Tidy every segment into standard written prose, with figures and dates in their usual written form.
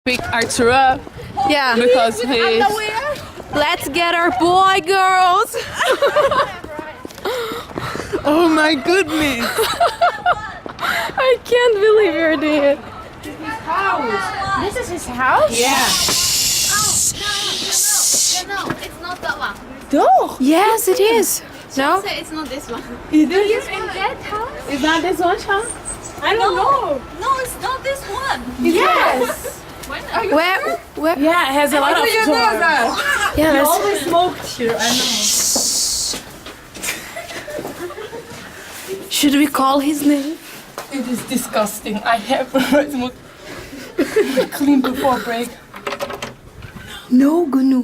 Pick Arturo Yeah. because he's Let's get our boy, girls. oh my goodness. I can't believe you're doing it. This is his house? Yeah. No, it's not that one. Doch. Yes, it is. No? Say it's not this one. It is. He's in that house? Is that this one, Sean? I don't know. No, it's not this one. Yes. Where? Yeah, it has a lot of doors. Yeah, let's. Always smoked here. I know. Should we call his name? It is disgusting. I have clean before break. No, Gunu.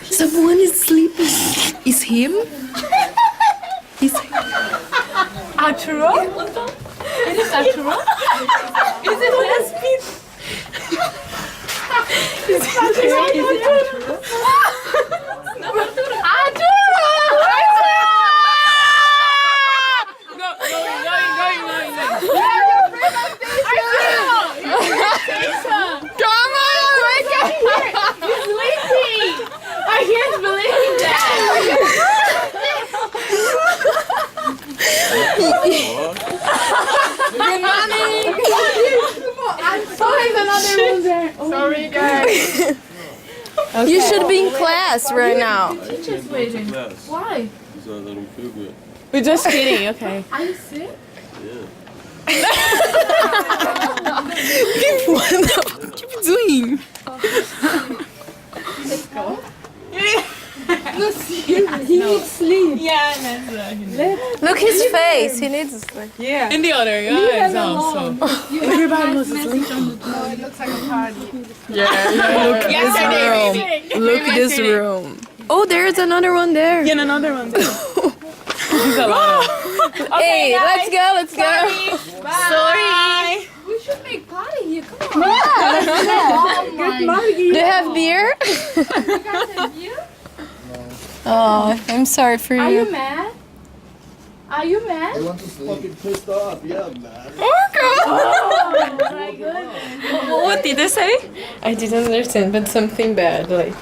Someone is sleeping. Is him? Is Arturo? It is Arturo? Is it lesbian? Is it Arturo? Sorry, guys. You should be in class right now. Why? So I let him feel good. We're just kidding, okay. Are you sick? What are you doing? He needs sleep. Yeah, that's Look his face. He needs sleep. yeah. And the other guys also. Everybody was asleep. Look this room. Look this room. Oh, there's another one there. And another one there. There's a lot of. Hey, let's go. Let's go. Sorry. We should make party here. Come on. Good morning. Do you have beer? You guys have beer? Oh, I'm sorry for Are you. you mad? Are you mad? Fucking pissed off, yeah, man. Oh my goodness. What did they say? I didn't understand, but something bad, like